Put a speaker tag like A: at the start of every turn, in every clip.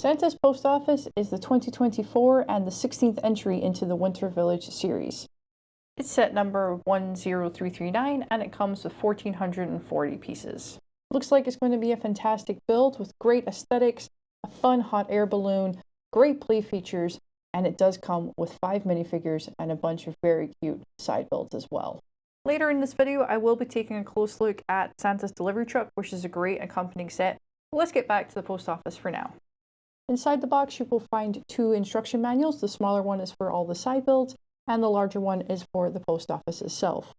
A: Santa's Post Office is the 2024 and the 16th entry into the Winter Village series. It's set number 10339 and it comes with 1,440 pieces. Looks like it's going to be a fantastic build with great aesthetics, a fun hot air balloon, great play features, and it does come with 5 minifigures and a bunch of very cute side builds as well. Later in this video, I will be taking a close look at Santa's delivery truck, which is a great accompanying set. But let's get back to the post office for now. Inside the box, you will find 2 instruction manuals. The smaller one is for all the side builds, and the larger one is for the post office itself.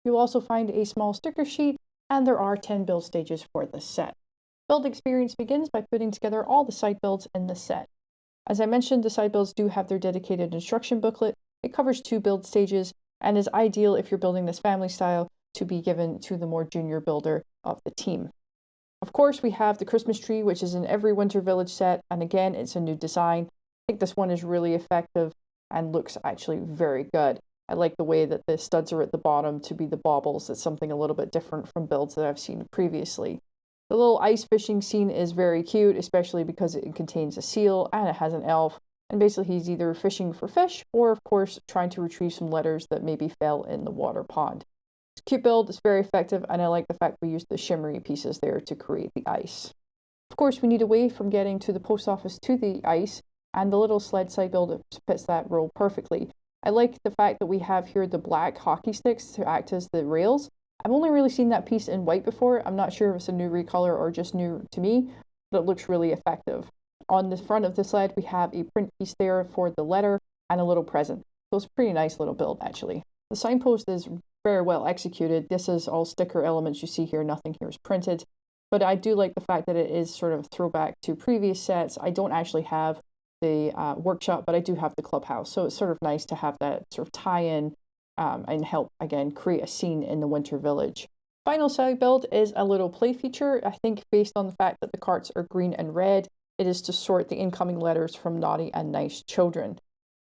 A: You'll also find a small sticker sheet, and there are 10 build stages for this set. Build experience begins by putting together all the side builds in the set. As I mentioned, the side builds do have their dedicated instruction booklet. It covers 2 build stages and is ideal if you're building this family style to be given to the more junior builder of the team. Of course, we have the Christmas tree, which is in every Winter Village set, and again, it's a new design. I think this one is really effective and looks actually very good. I like the way that the studs are at the bottom to be the baubles. It's something a little bit different from builds that I've seen previously. The little ice fishing scene is very cute, especially because it contains a seal and it has an elf. And basically he's either fishing for fish or, of course, trying to retrieve some letters that maybe fell in the water pond. It's a cute build, it's very effective, and I like the fact we used the shimmery pieces there to create the ice. Of course, we need a way from getting to the post office to the ice, and the little sled side build fits that role perfectly. I like the fact that we have here the black hockey sticks to act as the rails. I've only really seen that piece in white before. I'm not sure if it's a new recolor or just new to me, but it looks really effective. On the front of the sled, we have a print piece there for the letter and a little present. So it's a pretty nice little build, actually. The signpost is very well executed. This is all sticker elements you see here. Nothing here is printed. But I do like the fact that it is sort of a throwback to previous sets. I don't actually have the workshop, but I do have the clubhouse. So it's sort of nice to have that sort of tie-in and help, again, create a scene in the Winter Village. Final side build is a little play feature. I think based on the fact that the carts are green and red, it is to sort the incoming letters from naughty and nice children.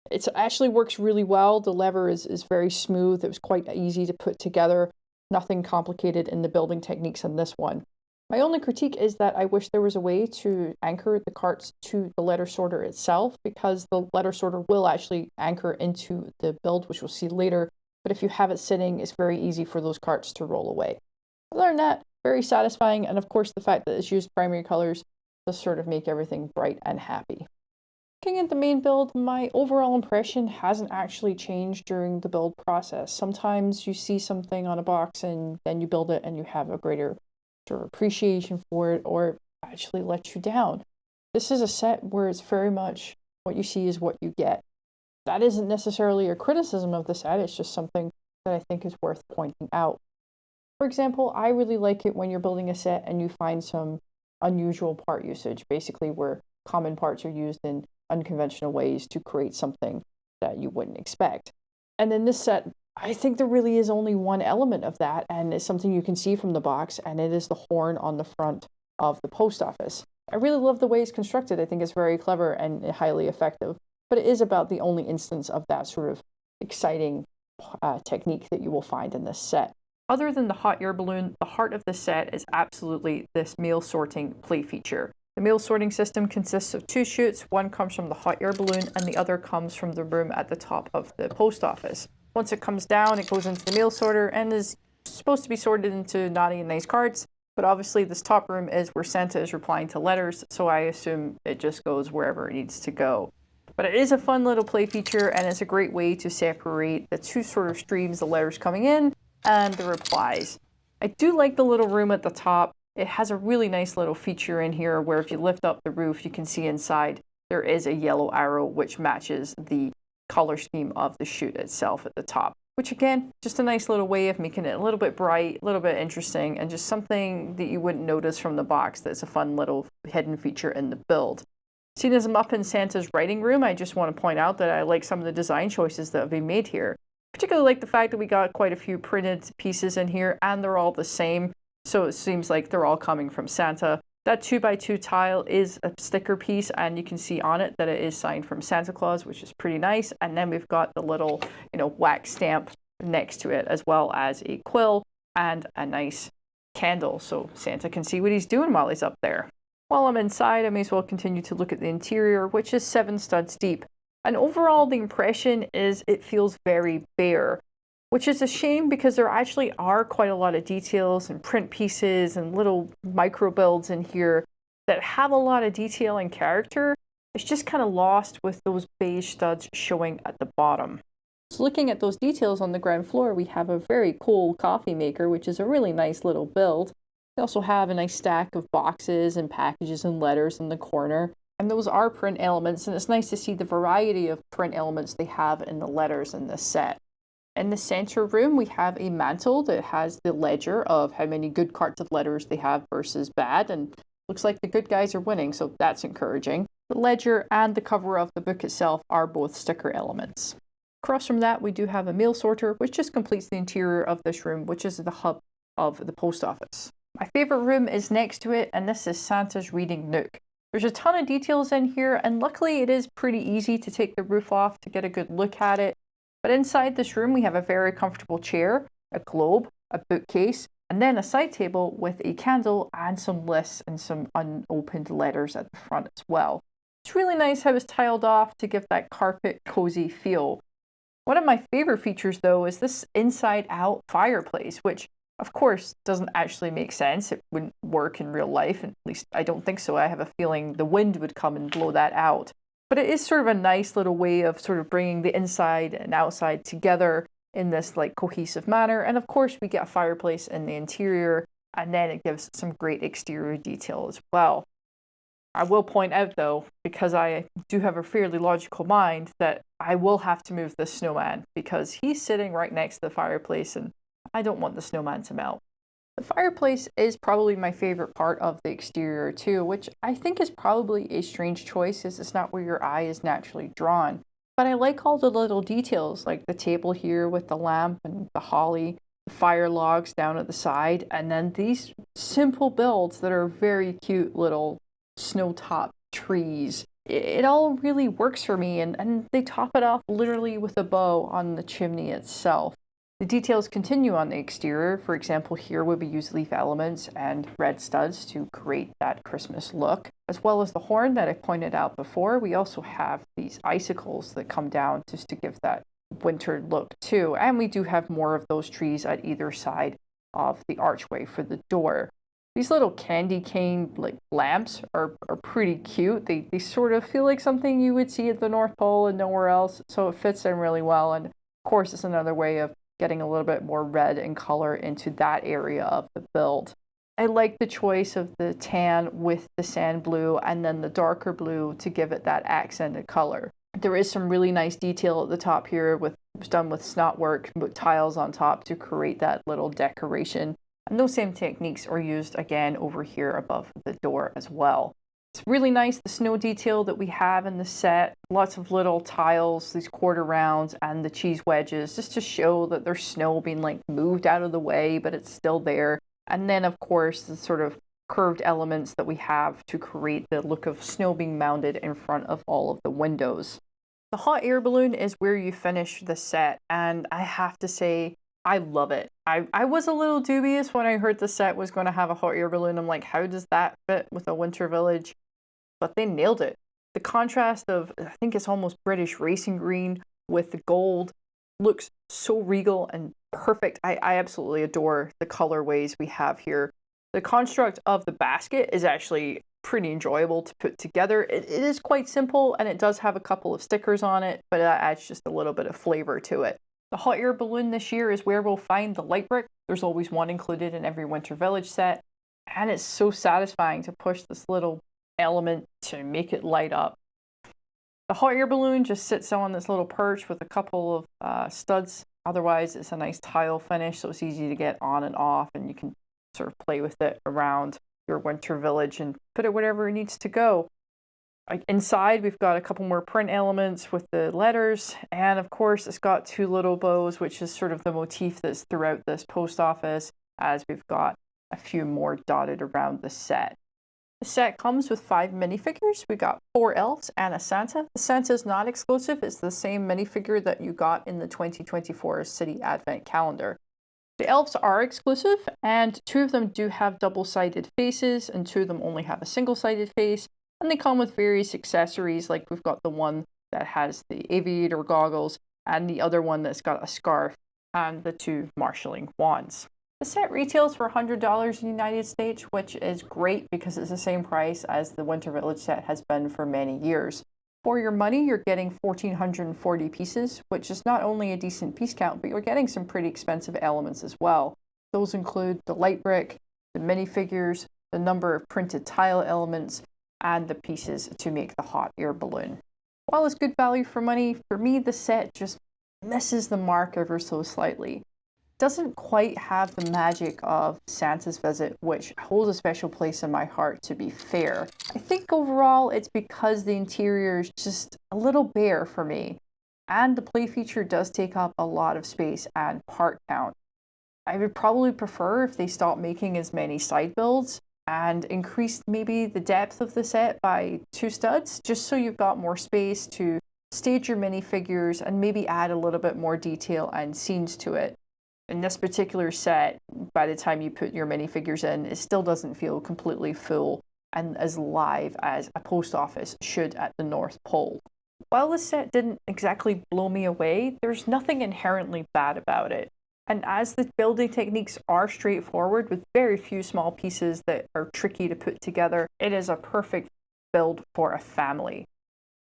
A: It actually works really well. The lever is very smooth. It was quite easy to put together. Nothing complicated in the building techniques on this one. My only critique is that I wish there was a way to anchor the carts to the letter sorter itself, because the letter sorter will actually anchor into the build, which we'll see later. But if you have it sitting, it's very easy for those carts to roll away. Other than that, very satisfying. And of course, the fact that it's used primary colors to sort of make everything bright and happy. Looking at the main build, my overall impression hasn't actually changed during the build process. Sometimes you see something on a box and then you build it and you have a greater sort of appreciation for it, or it actually lets you down. This is a set where it's very much what you see is what you get. That isn't necessarily a criticism of the set, it's just something that I think is worth pointing out. For example, I really like it when you're building a set and you find some unusual part usage, basically where common parts are used in unconventional ways to create something that you wouldn't expect. And in this set, I think there really is only one element of that, and it's something you can see from the box, and it is the horn on the front of the post office. I really love the way it's constructed. I think it's very clever and highly effective, but it is about the only instance of that sort of exciting technique that you will find in this set. Other than the hot air balloon, the heart of the set is absolutely this mail sorting play feature. The mail sorting system consists of 2 chutes. One comes from the hot air balloon and the other comes from the room at the top of the post office. Once it comes down, it goes into the mail sorter and is supposed to be sorted into naughty and nice cards. But obviously this top room is where Santa is replying to letters, so I assume it just goes wherever it needs to go. But it is a fun little play feature, and it's a great way to separate the 2 sort of streams, the letters coming in and the replies. I do like the little room at the top. It has a really nice little feature in here where if you lift up the roof, you can see inside there is a yellow arrow which matches the color scheme of the chute itself at the top. Which again, just a nice little way of making it a little bit bright, a little bit interesting, and just something that you wouldn't notice from the box that's a fun little hidden feature in the build. Seeing as I'm up in Santa's writing room, I just want to point out that I like some of the design choices that have been made here. Particularly like the fact that we got quite a few printed pieces in here and they're all the same. So it seems like they're all coming from Santa. That 2x2 tile is a sticker piece, and you can see on it that it is signed from Santa Claus, which is pretty nice. And then we've got the little, wax stamp next to it, as well as a quill and a nice candle so Santa can see what he's doing while he's up there. While I'm inside, I may as well continue to look at the interior, which is 7 studs deep. And overall, the impression is it feels very bare, which is a shame because there actually are quite a lot of details and print pieces and little micro builds in here that have a lot of detail and character. It's just kind of lost with those beige studs showing at the bottom. So looking at those details on the ground floor, we have a very cool coffee maker, which is a really nice little build. We also have a nice stack of boxes and packages and letters in the corner. And those are print elements, and it's nice to see the variety of print elements they have in the letters in this set. In the center room, we have a mantle that has the ledger of how many good cards of letters they have versus bad, and looks like the good guys are winning, so that's encouraging. The ledger and the cover of the book itself are both sticker elements. Across from that, we do have a mail sorter, which just completes the interior of this room, which is the hub of the post office. My favorite room is next to it, and this is Santa's reading nook. There's a ton of details in here, and luckily it is pretty easy to take the roof off to get a good look at it. But inside this room, we have a very comfortable chair, a globe, a bookcase, and then a side table with a candle and some lists and some unopened letters at the front as well. It's really nice how it's tiled off to give that carpet cozy feel. One of my favorite features though is this inside out fireplace, which of course doesn't actually make sense. It wouldn't work in real life, at least I don't think so. I have a feeling the wind would come and blow that out. But it is sort of a nice little way of sort of bringing the inside and outside together in this like cohesive manner. And of course we get a fireplace in the interior, and then it gives some great exterior detail as well. I will point out though, because I do have a fairly logical mind, that I will have to move this snowman because he's sitting right next to the fireplace and I don't want the snowman to melt. The fireplace is probably my favorite part of the exterior too, which I think is probably a strange choice as it's not where your eye is naturally drawn. But I like all the little details, like the table here with the lamp and the holly, the fire logs down at the side, and then these simple builds that are very cute little snow-top trees. It all really works for me, and they top it off literally with a bow on the chimney itself. The details continue on the exterior. For example, here would be used leaf elements and red studs to create that Christmas look. As well as the horn that I pointed out before, we also have these icicles that come down just to give that winter look too. And we do have more of those trees at either side of the archway for the door. These little candy cane like lamps are pretty cute. They sort of feel like something you would see at the North Pole and nowhere else, so it fits in really well. And of course, it's another way of getting a little bit more red and color into that area of the build. I like the choice of the tan with the sand blue and then the darker blue to give it that accented color. There is some really nice detail at the top here with done with snot work with tiles on top to create that little decoration. And those same techniques are used again over here above the door as well. It's really nice, the snow detail that we have in the set. Lots of little tiles, these quarter rounds, and the cheese wedges, just to show that there's snow being like moved out of the way, but it's still there. And then of course the sort of curved elements that we have to create the look of snow being mounted in front of all of the windows. The hot air balloon is where you finish the set, and I have to say, I love it. I was a little dubious when I heard the set was going to have a hot air balloon. I'm like, how does that fit with a winter village? But they nailed it. The contrast of, I think it's almost British racing green with the gold looks so regal and perfect. I absolutely adore the colorways we have here. The construct of the basket is actually pretty enjoyable to put together. It is quite simple, and it does have a couple of stickers on it, but that adds just a little bit of flavor to it. The hot air balloon this year is where we'll find the light brick. There's always one included in every Winter Village set, and it's so satisfying to push this little element to make it light up. The hot air balloon just sits on this little perch with a couple of studs. Otherwise, it's a nice tile finish, so it's easy to get on and off, and you can sort of play with it around your Winter Village and put it wherever it needs to go. Inside, we've got a couple more print elements with the letters, and of course, it's got two little bows, which is sort of the motif that's throughout this post office, as we've got a few more dotted around the set. The set comes with 5 minifigures. We got 4 elves and a Santa. The Santa is not exclusive. It's the same minifigure that you got in the 2024 City Advent Calendar. The elves are exclusive, and 2 of them do have double-sided faces, and 2 of them only have a single-sided face, and they come with various accessories, like we've got the one that has the aviator goggles, and the other one that's got a scarf, and the 2 marshalling wands. The set retails for $100 in the United States, which is great because it's the same price as the Winter Village set has been for many years. For your money, you're getting 1,440 pieces, which is not only a decent piece count, but you're getting some pretty expensive elements as well. Those include the light brick, the minifigures, the number of printed tile elements, and the pieces to make the hot air balloon. While it's good value for money, for me the set just misses the mark ever so slightly. Doesn't quite have the magic of Santa's Visit, which holds a special place in my heart, to be fair. I think overall it's because the interior is just a little bare for me, and the play feature does take up a lot of space and part count. I would probably prefer if they stopped making as many side builds and increased maybe the depth of the set by 2 studs, just so you've got more space to stage your minifigures and maybe add a little bit more detail and scenes to it. In this particular set, by the time you put your minifigures in, it still doesn't feel completely full and as live as a post office should at the North Pole. While this set didn't exactly blow me away, there's nothing inherently bad about it. And as the building techniques are straightforward with very few small pieces that are tricky to put together, it is a perfect build for a family.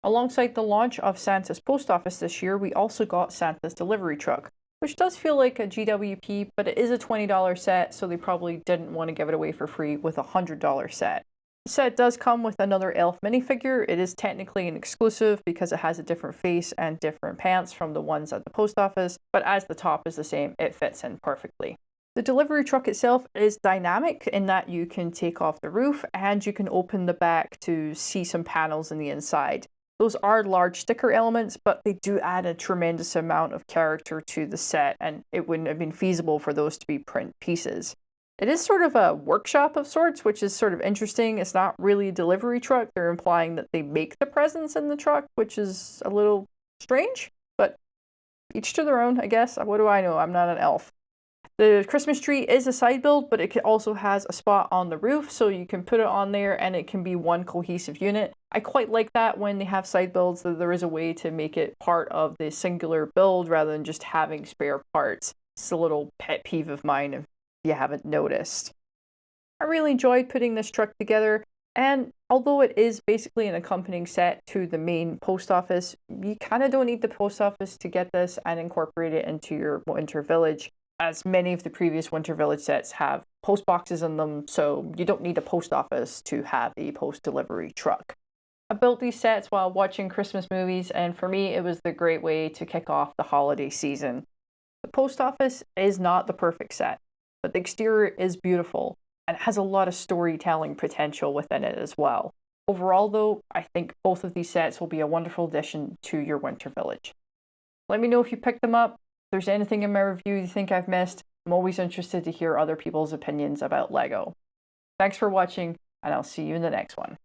A: Alongside the launch of Santa's Post Office this year, we also got Santa's Delivery Truck, which does feel like a GWP, but it is a $20 set, so they probably didn't want to give it away for free with a $100 set. The set does come with another elf minifigure. It is technically an exclusive because it has a different face and different pants from the ones at the post office, but as the top is the same, it fits in perfectly. The delivery truck itself is dynamic in that you can take off the roof and you can open the back to see some panels in the inside. Those are large sticker elements, but they do add a tremendous amount of character to the set, and it wouldn't have been feasible for those to be print pieces. It is sort of a workshop of sorts, which is sort of interesting. It's not really a delivery truck. They're implying that they make the presents in the truck, which is a little strange, but each to their own, I guess. What do I know? I'm not an elf. The Christmas tree is a side build, but it also has a spot on the roof, so you can put it on there and it can be one cohesive unit. I quite like that when they have side builds, that there is a way to make it part of the singular build rather than just having spare parts. It's a little pet peeve of mine if you haven't noticed. I really enjoyed putting this truck together, and although it is basically an accompanying set to the main post office, you kind of don't need the post office to get this and incorporate it into your Winter Village, as many of the previous Winter Village sets have post boxes in them, so you don't need a post office to have a post delivery truck. I built these sets while watching Christmas movies, and for me it was the great way to kick off the holiday season. The post office is not the perfect set, but the exterior is beautiful and has a lot of storytelling potential within it as well. Overall though, I think both of these sets will be a wonderful addition to your Winter Village. Let me know if you picked them up. If there's anything in my review you think I've missed, I'm always interested to hear other people's opinions about LEGO. Thanks for watching, and I'll see you in the next one.